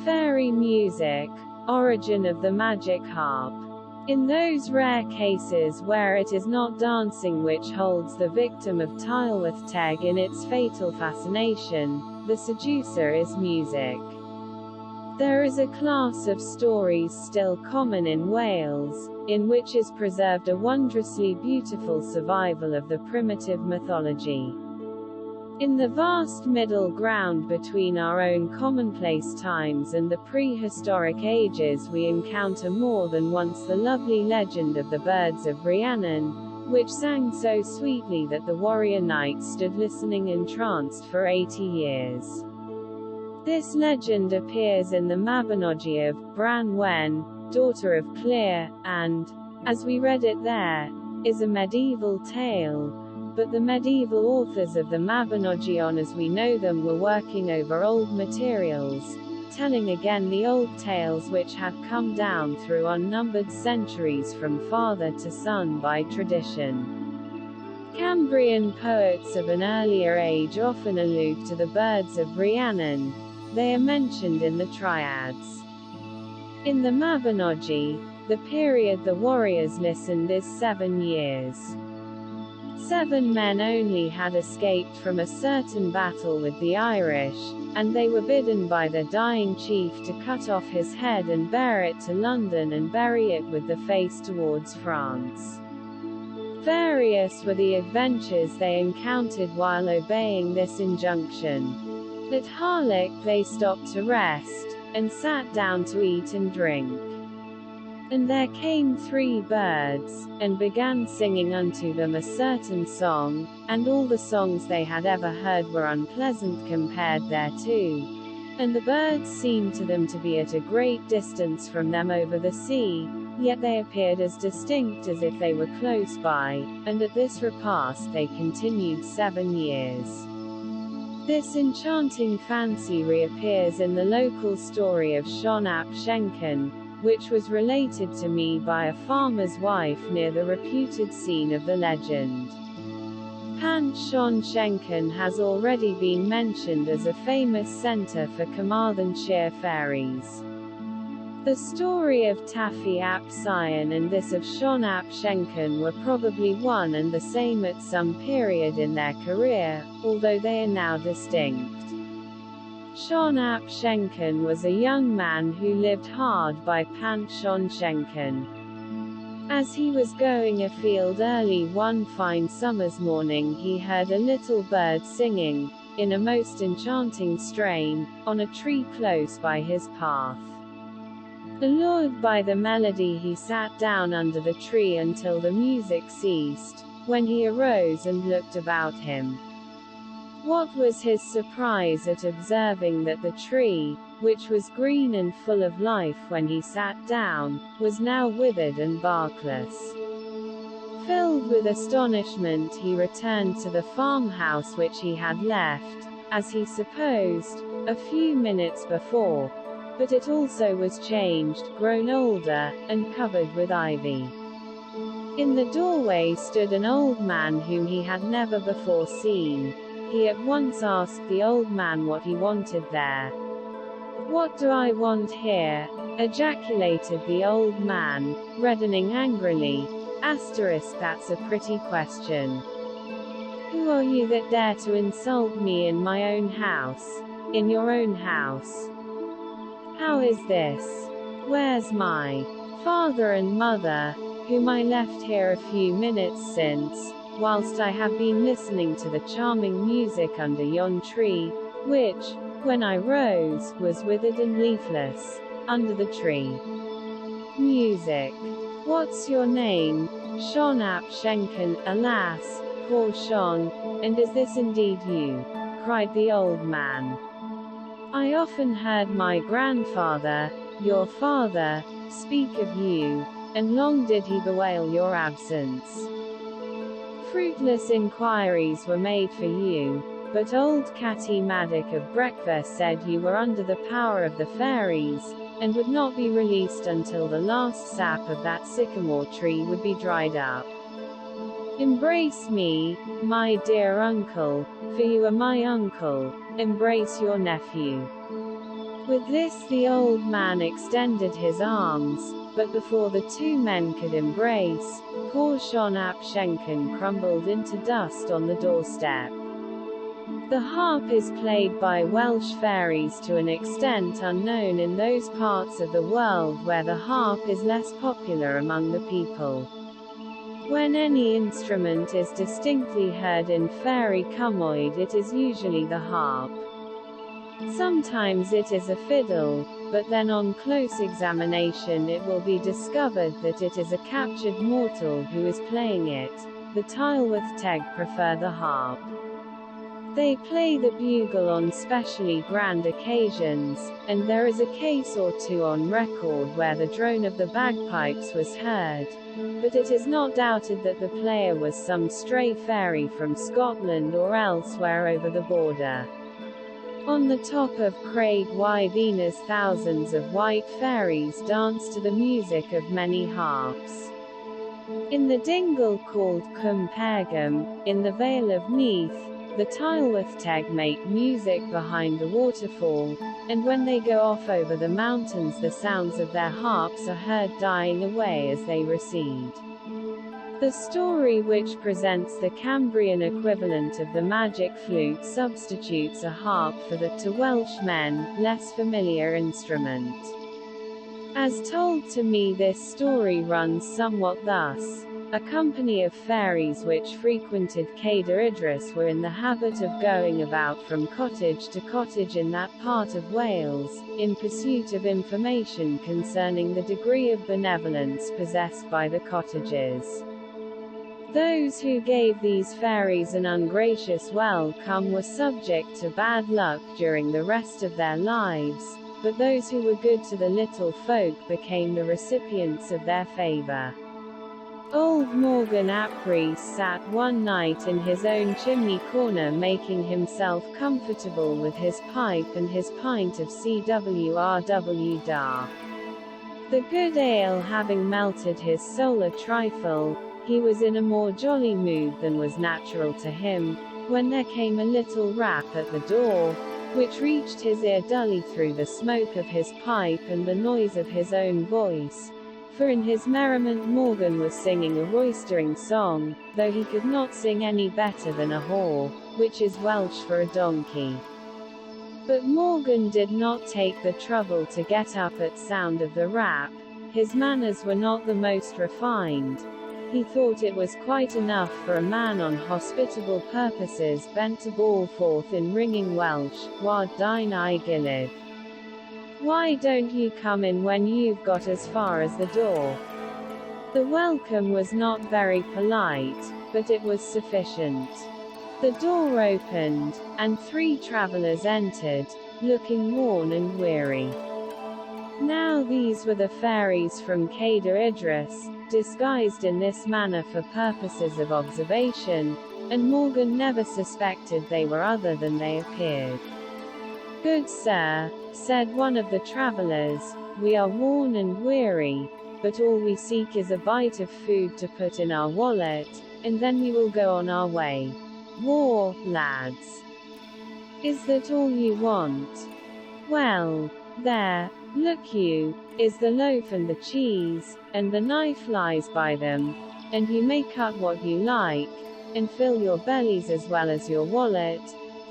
Fairy music. Origin of the magic harp. In those rare cases where it is not dancing which holds the victim of Tylwyth Teg in its fatal fascination, the seducer is music. There is a class of stories still common in Wales, in which is preserved a wondrously beautiful survival of the primitive mythology. In the vast middle ground between our own commonplace times and the prehistoric ages we encounter more than once the lovely legend of the birds of Rhiannon, which sang so sweetly that the warrior knight stood listening entranced for 80 years. This legend appears in the Mabinogi of Branwen, daughter of Clear, and, as we read it there, is a medieval tale. But the medieval authors of the Mabinogi, as we know them, were working over old materials, telling again the old tales which had come down through unnumbered centuries from father to son by tradition. Cambrian poets of an earlier age often allude to the birds of Rhiannon. They are mentioned in the triads. In the Mabinogi, the period the warriors listened is 7 years. 7 men only had escaped from a certain battle with the Irish, and they were bidden by their dying chief to cut off his head and bear it to London and bury it with the face towards France. Various were the adventures they encountered while obeying this injunction. At Harlech they stopped to rest, and sat down to eat and drink. And there came 3 birds, and began singing unto them a certain song, and all the songs they had ever heard were unpleasant compared thereto. And the birds seemed to them to be at a great distance from them over the sea, yet they appeared as distinct as if they were close by, and at this repast they continued 7 years. This enchanting fancy reappears in the local story of Shon ap Shenkin, which was related to me by a farmer's wife near the reputed scene of the legend. Pant Shon Shenkin has already been mentioned as a famous centre for Carmarthenshire fairies. The story of Taffy ap Sion and this of Shon ap Shenkin were probably one and the same at some period in their career, although they are now distinct. Shon ap Shenkin was a young man who lived hard by Pant Shon Shenkin. As he was going afield early one fine summer's morning, he heard a little bird singing, in a most enchanting strain, on a tree close by his path. Allured by the melody, he sat down under the tree until the music ceased, when he arose and looked about him. What was his surprise at observing that the tree, which was green and full of life when he sat down, was now withered and barkless. Filled with astonishment, he returned to the farmhouse which he had left, as he supposed, a few minutes before, but it also was changed, grown older, and covered with ivy. In the doorway stood an old man whom he had never before seen. He at once asked the old man what he wanted there. "What do I want here?" ejaculated the old man, reddening angrily. That's a pretty question. Who are you that dare to insult me in my own house? In your own house? How is this? Where's my father and mother, whom I left here a few minutes since, whilst I have been listening to the charming music under yon tree, which, when I rose, was withered and leafless, under the tree? Music. What's your name? Shon ap Shenkin. Alas, poor Shon, and is this indeed you? Cried the old man. I often heard my grandfather, your father, speak of you, and long did he bewail your absence. Fruitless inquiries were made for you, but old Catty Maddock of breakfast said you were under the power of the fairies, and would not be released until the last sap of that sycamore tree would be dried up. Embrace me, my dear uncle, for you are my uncle. Embrace your nephew. With this the old man extended his arms, but before the two men could embrace, poor Shon ap Shenkin crumbled into dust on the doorstep. The harp is played by Welsh fairies to an extent unknown in those parts of the world where the harp is less popular among the people. When any instrument is distinctly heard in fairy Cymmoedd, it is usually the harp. Sometimes it is a fiddle, but then on close examination it will be discovered that it is a captured mortal who is playing it. The Tylwyth Teg prefer the harp. They play the bugle on specially grand occasions, and there is a case or two on record where the drone of the bagpipes was heard, but it is not doubted that the player was some stray fairy from Scotland or elsewhere over the border. On the top of Craig y Ddinas thousands of white fairies dance to the music of many harps. In the dingle called Cwm Pergam, in the Vale of Neath, the Tylwyth Teg make music behind the waterfall, and when they go off over the mountains the sounds of their harps are heard dying away as they recede. The story which presents the Cambrian equivalent of the magic flute substitutes a harp for the, to Welsh men, less familiar instrument. As told to me, this story runs somewhat thus. A company of fairies which frequented Cadair Idris were in the habit of going about from cottage to cottage in that part of Wales, in pursuit of information concerning the degree of benevolence possessed by the cottages. Those who gave these fairies an ungracious welcome were subject to bad luck during the rest of their lives, but those who were good to the little folk became the recipients of their favor. Old Morgan ap Rhys sat one night in his own chimney corner making himself comfortable with his pipe and his pint of CWRW dar. The good ale having melted his soul a trifle, he was in a more jolly mood than was natural to him, when there came a little rap at the door, which reached his ear dully through the smoke of his pipe and the noise of his own voice, for in his merriment Morgan was singing a roystering song, though he could not sing any better than a haw, which is Welsh for a donkey. But Morgan did not take the trouble to get up at sound of the rap. His manners were not the most refined. He thought it was quite enough for a man on hospitable purposes bent to bawl forth in ringing Welsh, "Wad dine I gilydd? Why don't you come in when you've got as far as the door?" The welcome was not very polite, but it was sufficient. The door opened, and 3 travelers entered, looking worn and weary. Now these were the fairies from Cadair Idris, disguised in this manner for purposes of observation, and Morgan never suspected they were other than they appeared. "Good sir," said one of the travelers, "we are worn and weary, but all we seek is a bite of food to put in our wallet, and then we will go on our way. War, lads. Is that all you want? Well, there, look you, is the loaf and the cheese, and the knife lies by them, and you may cut what you like, and fill your bellies as well as your wallet,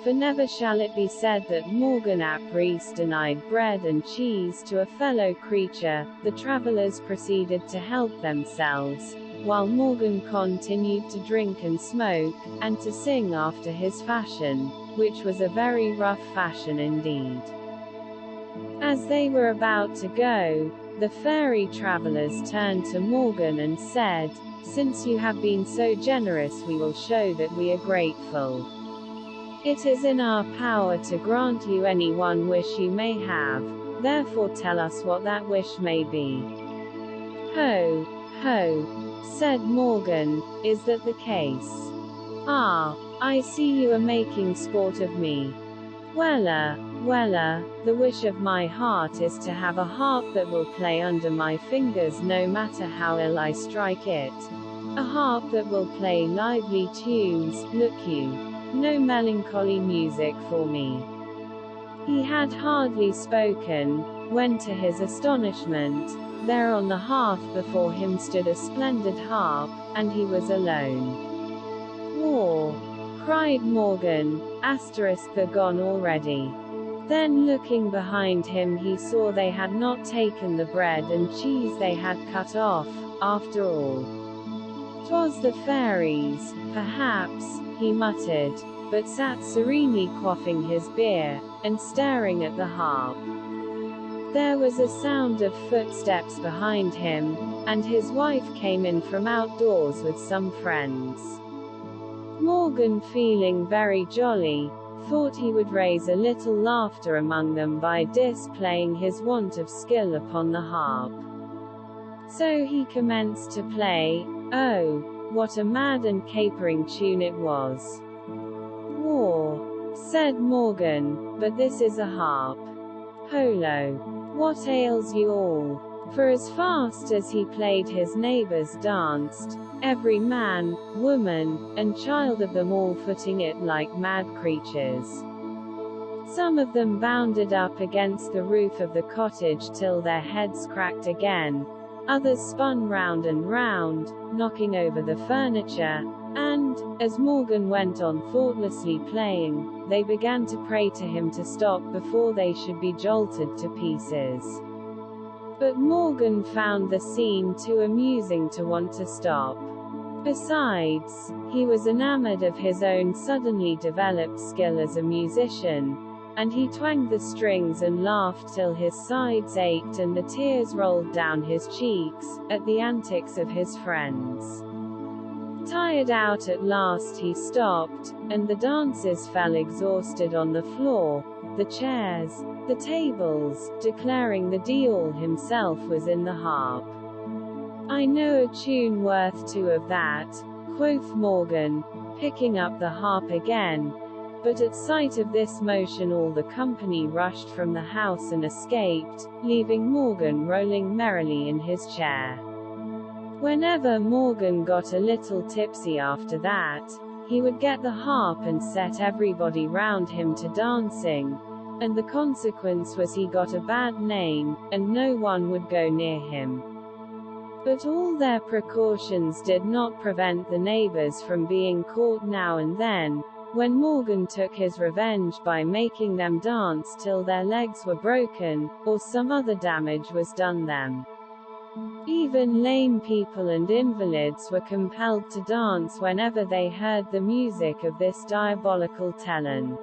for never shall it be said that Morgan ap Rhys denied bread and cheese to a fellow creature." The travelers proceeded to help themselves, while Morgan continued to drink and smoke, and to sing after his fashion, which was a very rough fashion indeed. As they were about to go, the fairy travelers turned to Morgan and said, "Since you have been so generous, we will show that we are grateful. It is in our power to grant you any one wish you may have, therefore tell us what that wish may be." "Ho, ho," said Morgan, "is that the case? Ah, I see you are making sport of me. Wella, the wish of my heart is to have a harp that will play under my fingers no matter how ill I strike it. A harp that will play lively tunes, look you. No melancholy music for me." He had hardly spoken, when to his astonishment, there on the hearth before him stood a splendid harp, and he was alone. "War!" cried Morgan, they're gone already. Then looking behind him he saw they had not taken the bread and cheese they had cut off, after all. "'Twas the fairies, perhaps," he muttered, but sat serenely quaffing his beer, and staring at the harp. There was a sound of footsteps behind him, and his wife came in from outdoors with some friends. Morgan, feeling very jolly, thought he would raise a little laughter among them by displaying his want of skill upon the harp. So he commenced to play. Oh, what a mad and capering tune it was! "War," said Morgan, "but this is a harp. Polo. What ails you all?" For as fast as he played his neighbors danced, every man, woman, and child of them all footing it like mad creatures. Some of them bounded up against the roof of the cottage till their heads cracked again, others spun round and round, knocking over the furniture, and, as Morgan went on thoughtlessly playing, they began to pray to him to stop before they should be jolted to pieces. But Morgan found the scene too amusing to want to stop. Besides, he was enamored of his own suddenly developed skill as a musician, and he twanged the strings and laughed till his sides ached and the tears rolled down his cheeks, at the antics of his friends. Tired out at last he stopped, and the dancers fell exhausted on the floor, the chairs, the tables, declaring the Diawl himself was in the harp. "I know a tune worth two of that," quoth Morgan, picking up the harp again, but at sight of this motion all the company rushed from the house and escaped, leaving Morgan rolling merrily in his chair. Whenever Morgan got a little tipsy after that, he would get the harp and set everybody round him to dancing, and the consequence was he got a bad name, and no one would go near him. But all their precautions did not prevent the neighbors from being caught now and then, when Morgan took his revenge by making them dance till their legs were broken, or some other damage was done them. Even lame people and invalids were compelled to dance whenever they heard the music of this diabolical Tellen.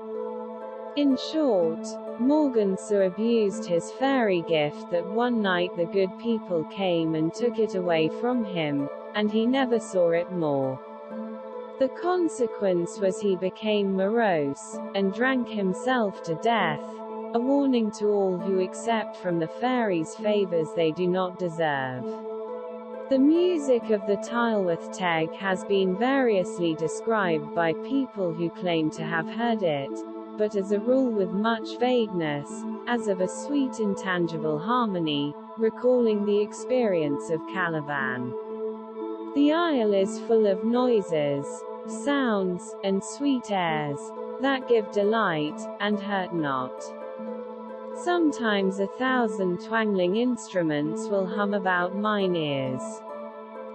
In short, Morgan so abused his fairy gift that one night the good people came and took it away from him, and he never saw it more. The consequence was he became morose, and drank himself to death, a warning to all who accept from the fairies favors they do not deserve. The music of the Tylwyth Teg has been variously described by people who claim to have heard it, but as a rule with much vagueness, as of a sweet intangible harmony, recalling the experience of Caliban. The isle is full of noises, sounds, and sweet airs, that give delight, and hurt not. Sometimes 1,000 twangling instruments will hum about mine ears.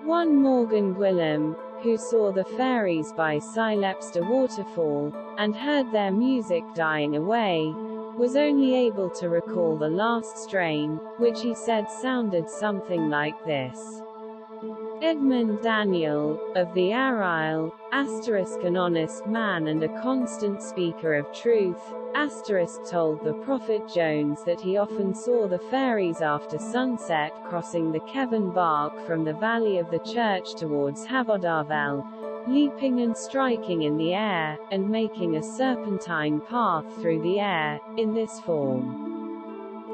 One Morgan Gwilym, who saw the fairies by Silepster waterfall, and heard their music dying away, was only able to recall the last strain, which he said sounded something like this. Edmund Daniel, of the Arisle, an honest man and a constant speaker of truth, told the prophet Jones that he often saw the fairies after sunset crossing the Kevin Bark from the valley of the church towards Havodarvel, leaping and striking in the air, and making a serpentine path through the air, in this form.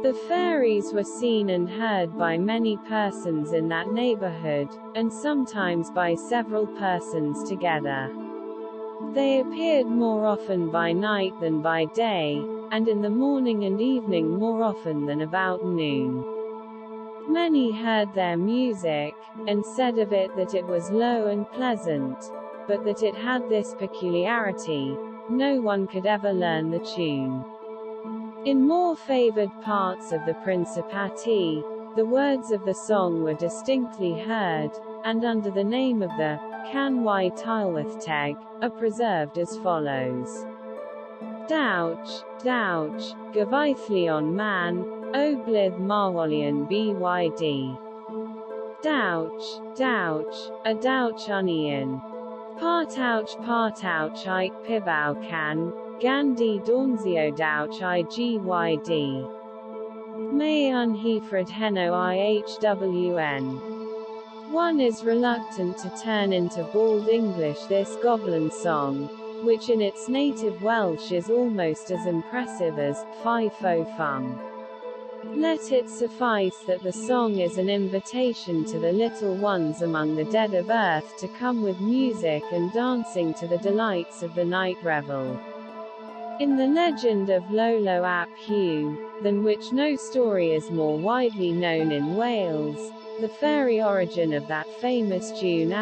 The fairies were seen and heard by many persons in that neighborhood, and sometimes by several persons together. They appeared more often by night than by day, and in the morning and evening more often than about noon. Many heard their music, and said of it that it was low and pleasant, but that it had this peculiarity: no one could ever learn the tune. In more favored parts of the Principality, the words of the song were distinctly heard, and under the name of the Can y Tylwyth Teg, are preserved as follows. Dawch, dawch, gyfaethlion man, o blydd mawolion byd. Dawch, dawch, a dawch union. Partouch ike pibaw can, gandhi dornzio dawch igyd. May unhefred heno ihwn. One is reluctant to turn into bald English this goblin song, which in its native Welsh is almost as impressive as Fy Fo Fum. Let it suffice that the song is an invitation to the little ones among the dead of earth to come with music and dancing to the delights of the night revel. In the legend of Lolo ap Hugh, than which no story is more widely known in Wales, the fairy origin of that famous tune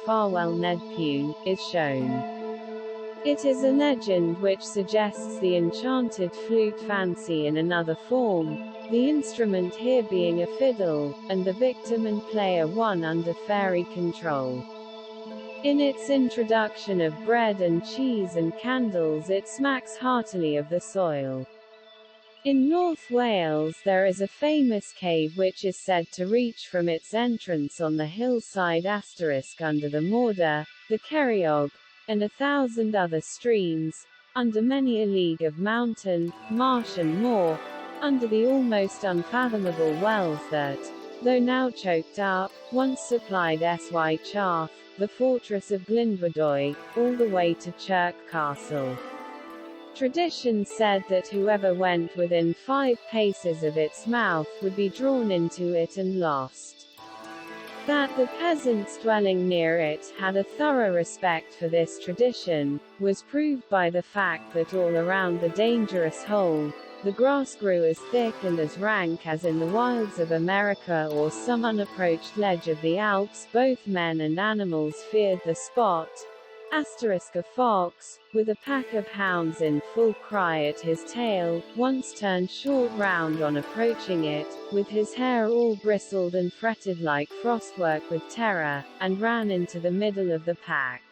*Farwell Ned Pugh is shown. It is a legend which suggests the enchanted flute fancy in another form, the instrument here being a fiddle, and the victim and player one under fairy control. In its introduction of bread and cheese and candles it smacks heartily of the soil. In North Wales there is a famous cave which is said to reach from its entrance on the hillside * under the Morda, the Ceiriog, and 1,000 other streams, under many a league of mountain, marsh and moor, under the almost unfathomable wells that, though now choked up, once supplied Sy Chath, the fortress of Glyndwrdwy, all the way to Chirk Castle. Tradition said that whoever went within 5 paces of its mouth would be drawn into it and lost. That the peasants dwelling near it had a thorough respect for this tradition, was proved by the fact that all around the dangerous hole, the grass grew as thick and as rank as in the wilds of America or some unapproached ledge of the Alps. Both men and animals feared the spot. A fox, with a pack of hounds in full cry at his tail, once turned short round on approaching it, with his hair all bristled and fretted like frostwork with terror, and ran into the middle of the pack.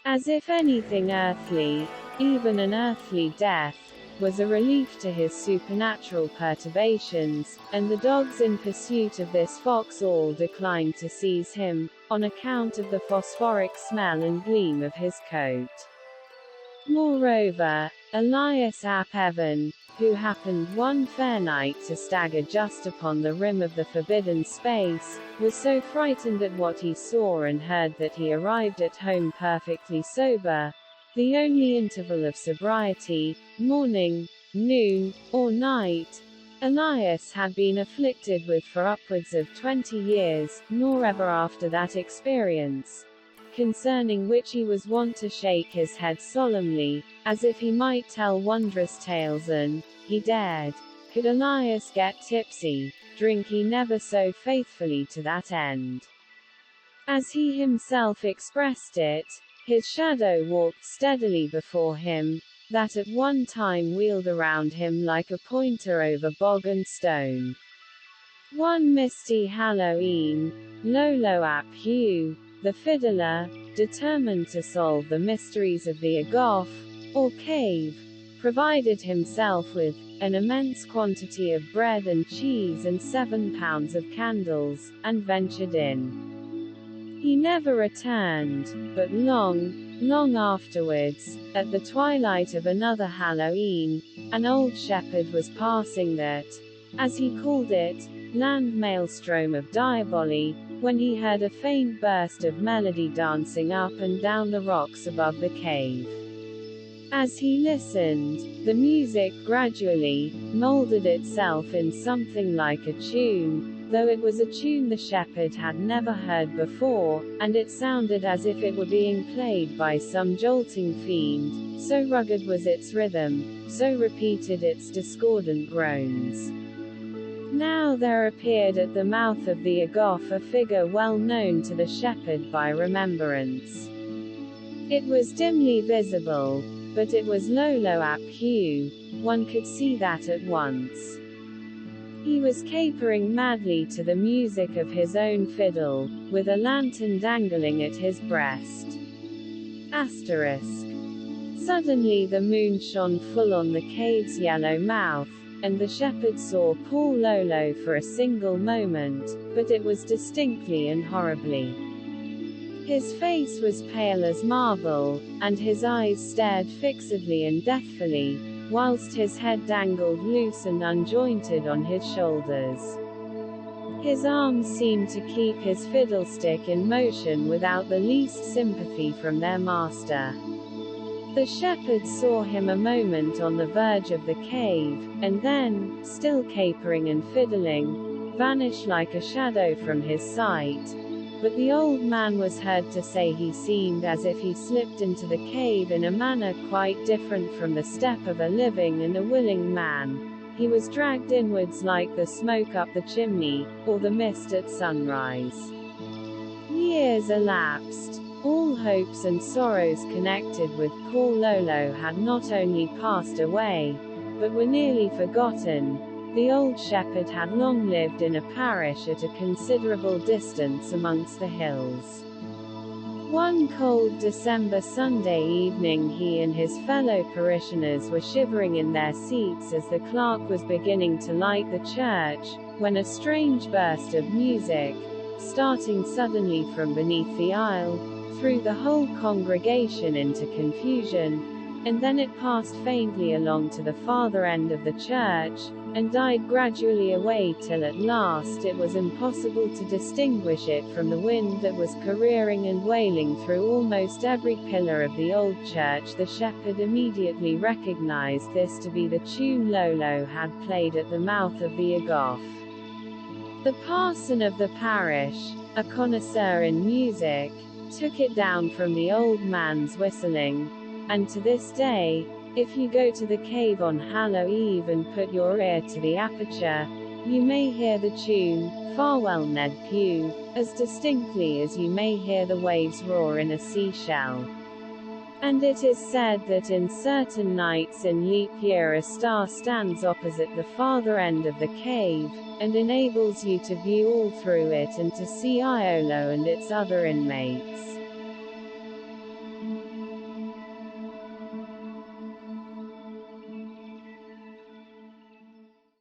As if anything earthly, even an earthly death, was a relief to his supernatural perturbations, and the dogs in pursuit of this fox all declined to seize him, on account of the phosphoric smell and gleam of his coat. Moreover, Elias ap Evan, who happened one fair night to stagger just upon the rim of the forbidden space, was so frightened at what he saw and heard that he arrived at home perfectly sober, the only interval of sobriety, morning, noon, or night, Elias had been afflicted with for upwards of 20 years, nor ever after that experience, concerning which he was wont to shake his head solemnly, as if he might tell wondrous tales, and he dared. Could Elias get tipsy, drink he never so faithfully to that end. As he himself expressed it, his shadow walked steadily before him, that at one time wheeled around him like a pointer over bog and stone. One misty Halloween, Lolo ap Hugh, the fiddler, determined to solve the mysteries of the Agoff, or cave, provided himself with an immense quantity of bread and cheese and 7 pounds of candles, and ventured in. He never returned, but long afterwards, at the twilight of another Halloween, an old shepherd was passing that, as he called it, land maelstrom of Diaboli, when he heard a faint burst of melody dancing up and down the rocks above the cave. As he listened, the music gradually molded itself in something like a tune, though it was a tune the shepherd had never heard before, and it sounded as if it were being played by some jolting fiend, so rugged was its rhythm, so repeated its discordant groans. Now there appeared at the mouth of the Agoff a figure well known to the shepherd by remembrance. It was dimly visible, but it was Lolo ap Hugh. One could see that at once. He was capering madly to the music of his own fiddle, with a lantern dangling at his breast. Asterisk. Suddenly the moon shone full on the cave's yellow mouth, and the shepherd saw poor Lolo for a single moment, but it was distinctly and horribly. His face was pale as marble, and his eyes stared fixedly and deathfully, whilst his head dangled loose and unjointed on his shoulders. His arms seemed to keep his fiddlestick in motion without the least sympathy from their master. The shepherd saw him a moment on the verge of the cave, and then, still capering and fiddling, vanished like a shadow from his sight. But the old man was heard to say he seemed as if he slipped into the cave in a manner quite different from the step of a living and a willing man. He was dragged inwards like the smoke up the chimney, or the mist at sunrise. Years elapsed. All hopes and sorrows connected with poor Lolo had not only passed away, but were nearly forgotten. The old shepherd had long lived in a parish at a considerable distance amongst the hills. One cold December Sunday evening he and his fellow parishioners were shivering in their seats as the clerk was beginning to light the church, when a strange burst of music, starting suddenly from beneath the aisle, threw the whole congregation into confusion, and then it passed faintly along to the farther end of the church, and died gradually away till at last it was impossible to distinguish it from the wind that was careering and wailing through almost every pillar of the old church. The shepherd immediately recognized this to be the tune Lolo had played at the mouth of the Agoff. The parson of the parish, a connoisseur in music, took it down from the old man's whistling, and to this day, if you go to the cave on Hallow Eve and put your ear to the aperture, you may hear the tune, "Farewell Ned Pugh," as distinctly as you may hear the waves roar in a seashell. And it is said that in certain nights in leap year a star stands opposite the farther end of the cave, and enables you to view all through it and to see Iolo and its other inmates.